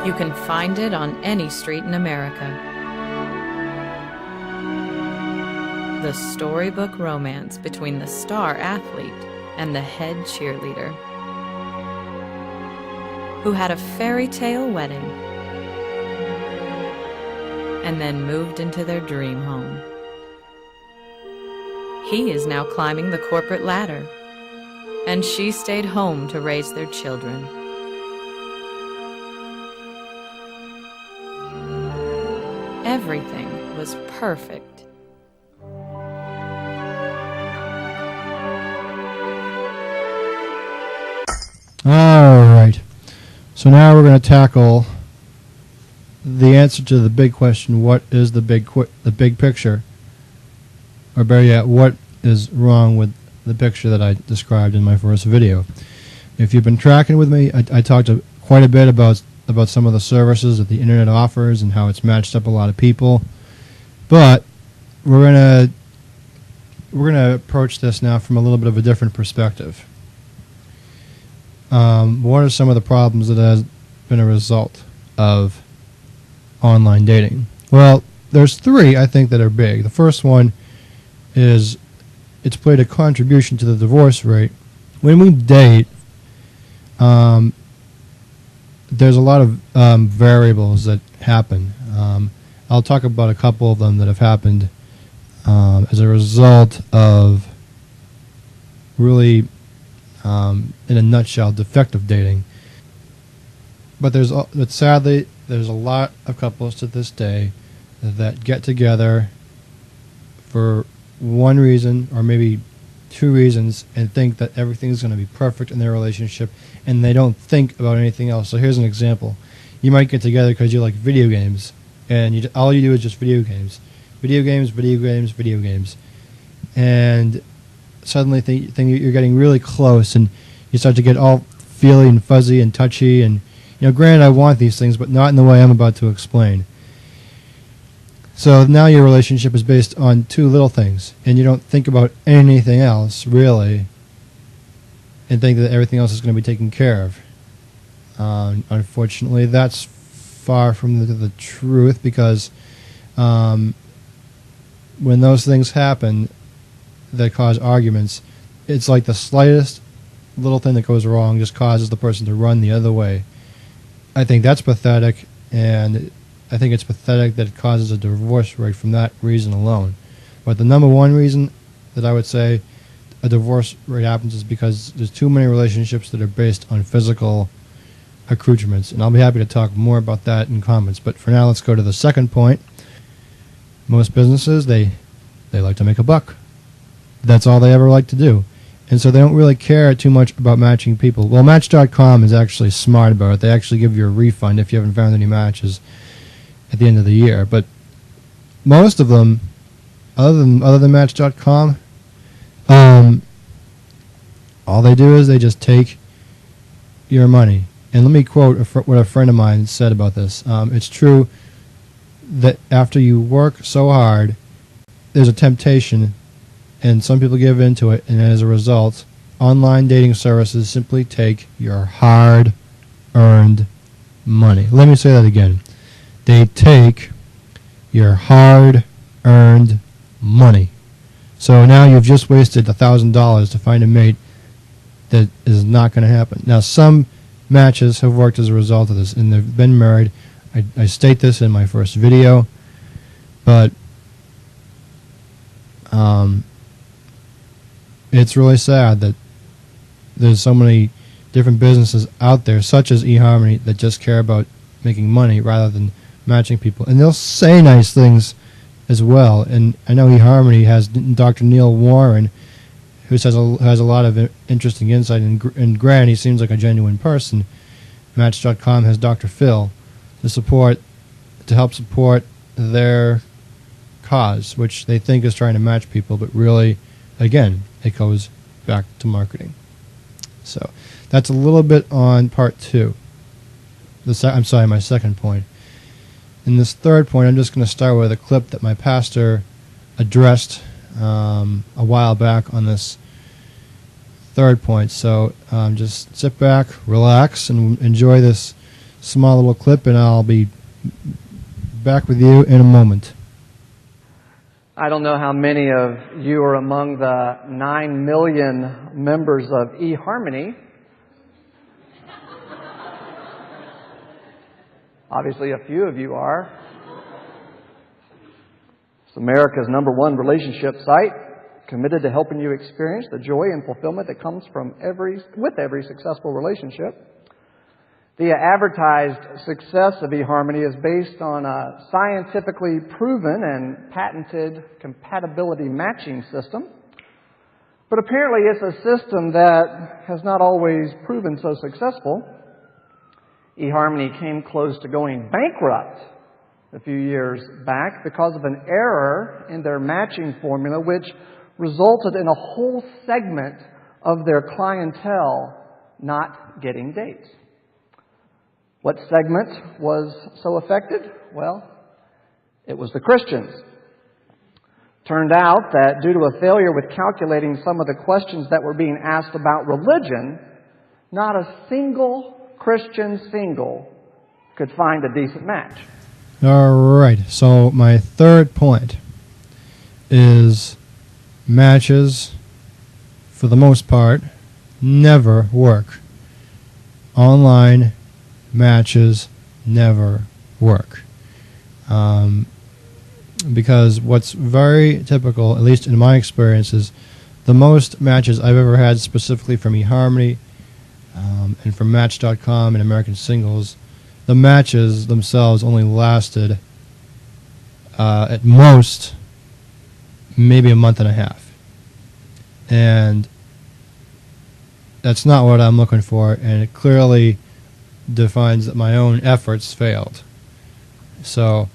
You can find it on any street in America. The storybook romance between the star athlete and the head cheerleader, who had a fairy tale wedding and then moved into their dream home. He is now climbing the corporate ladder, and she stayed home to raise their children. Everything was perfect. All right. So now we're going to tackle the answer to the big question: what is the big picture? Or better yet, what is wrong with the picture that I described in my first video? If you've been tracking with me, I talked quite a bit about some of the services that the internet offers and how it's matched up a lot of people. But we're gonna approach this now from a little bit of a different perspective. What are some of the problems that has been a result of online dating? Well, there's three I think that are big. The first one is it's played a contribution to the divorce rate. When we date, there's a lot of variables that happen. I'll talk about a couple of them that have happened as a result of really, in a nutshell, defective dating. But sadly, there's a lot of couples to this day that get together for one reason or maybe two reasons and think that everything's going to be perfect in their relationship, and they don't think about anything else. So here's an example. You might get together because you like video games, and all you do is just video games. Video games, video games, video games. And suddenly think you're getting really close, and you start to get all feely and fuzzy and touchy, and granted, I want these things, but not in the way I'm about to explain. So now your relationship is based on two little things, and you don't think about anything else, really, and think that everything else is going to be taken care of. Unfortunately, that's far from the truth, because when those things happen that cause arguments, it's like the slightest little thing that goes wrong just causes the person to run the other way. I think that's pathetic, and I think it's pathetic that it causes a divorce rate from that reason alone. But the number one reason that I would say a divorce rate happens is because there's too many relationships that are based on physical accoutrements. And I'll be happy to talk more about that in comments. But for now, let's go to the second point. Most businesses, they like to make a buck. That's all they ever like to do. And so they don't really care too much about matching people. Well, Match.com is actually smart about it. They actually give you a refund if you haven't found any matches at the end of the year. But most of them, other than Match.com, all they do is they just take your money. And let me quote what a friend of mine said about this. It's true that after you work so hard, there's a temptation, and some people give into it, and as a result, online dating services simply take your hard-earned money. Let me say that again. They take your hard-earned money. So now you've just wasted $1,000 to find a mate that is not going to happen. Now, some matches have worked as a result of this, and they've been married. I state this in my first video, but it's really sad that there's so many different businesses out there, such as eHarmony, that just care about making money rather than matching people. And they'll say nice things as well. And I know eHarmony has Dr. Neil Warren, who has a lot of interesting insight, and granted, he seems like a genuine person. Match.com has Dr. Phil to help support their cause, which they think is trying to match people, but really, again, it goes back to marketing. So that's a little bit on part two. My second point. In this third point, I'm just going to start with a clip that my pastor addressed a while back on this third point. So just sit back, relax, and enjoy this small little clip, and I'll be back with you in a moment. I don't know how many of you are among the 9 million members of eHarmony. Obviously, a few of you are. It's America's #1 relationship site, committed to helping you experience the joy and fulfillment that comes with every successful relationship. The advertised success of eHarmony is based on a scientifically proven and patented compatibility matching system. But apparently it's a system that has not always proven so successful. eHarmony came close to going bankrupt a few years back because of an error in their matching formula, which resulted in a whole segment of their clientele not getting dates. What segment was so affected? Well, it was the Christians. Turned out that due to a failure with calculating some of the questions that were being asked about religion, not a single Christian single could find a decent match. All right, so my third point is matches, for the most part, never work. Online matches never work. Because what's very typical, at least in my experience, is the most matches I've ever had specifically from eHarmony and from Match.com and American Singles, the matches themselves only lasted at most maybe a month and a half. And that's not what I'm looking for, and it clearly defines that my own efforts failed. So,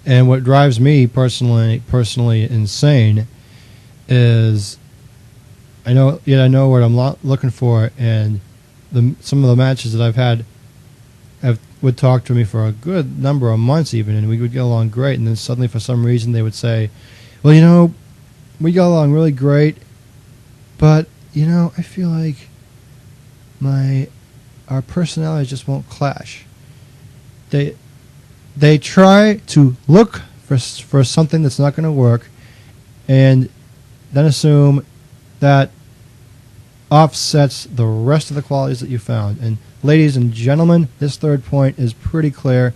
and what drives me personally insane is I know what I'm looking for, and some of the matches that I've had would talk to me for a good number of months even, and we would get along great, and then suddenly for some reason they would say, well, we got along really great, but I feel like our personalities just won't clash. They try to look for something that's not going to work, and then assume that offsets the rest of the qualities that you found. And ladies and gentlemen, this third point is pretty clear,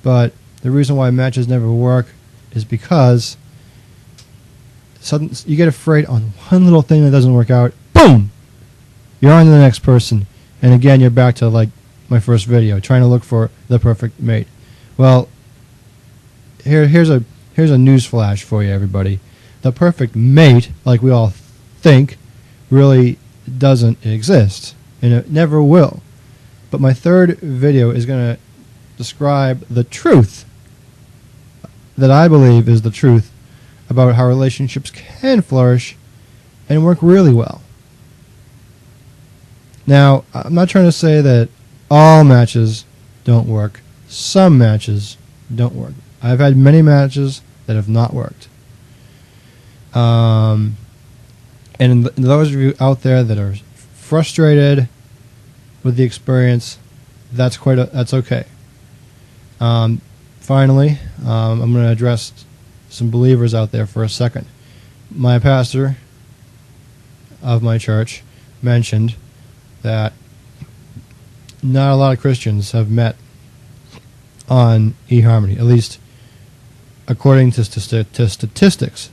but the reason why matches never work is because you get afraid on one little thing that doesn't work out, boom, you're on to the next person, and again you're back to like my first video, trying to look for the perfect mate. Well, here's a news flash for you, everybody. The perfect mate, like we all think, really doesn't exist, and it never will. But my third video is going to describe the truth that I believe is the truth about how relationships can flourish and work really well. Now, I'm not trying to say that all matches don't work. Some matches don't work. I've had many matches that have not worked. And those of you out there that are frustrated with the experience, that's okay. Finally, I'm going to address some believers out there for a second. My pastor of my church mentioned that not a lot of Christians have met on eHarmony, at least according to statistics.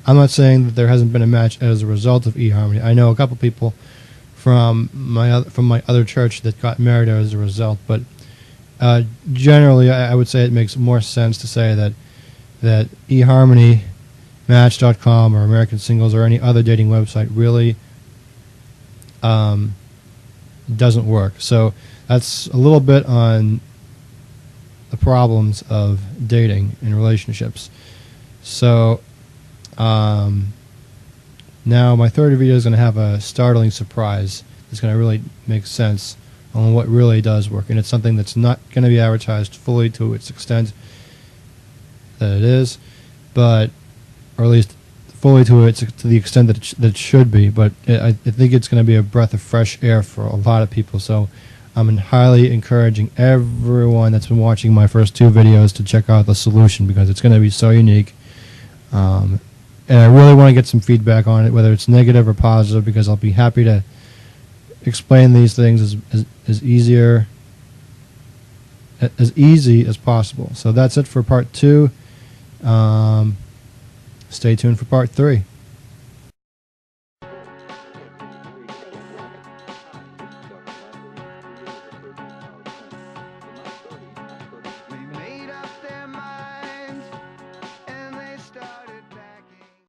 I'm not saying that there hasn't been a match as a result of eHarmony. I know a couple people from my other church that got married as a result, but generally I would say it makes more sense to say that eHarmony, Match.com, or American Singles, or any other dating website really doesn't work. So that's a little bit on the problems of dating and relationships. So now my third video is going to have a startling surprise that's going to really make sense on what really does work, and it's something that's not going to be advertised fully to its extent that it is, but, or at least fully to the extent that it should be, but I think it's going to be a breath of fresh air for a lot of people. So I'm highly encouraging everyone that's been watching my first 2 videos to check out the solution, because it's going to be so unique. And I really want to get some feedback on it, whether it's negative or positive, because I'll be happy to explain these things as easy as possible. So that's it for part 2. Stay tuned for part 3.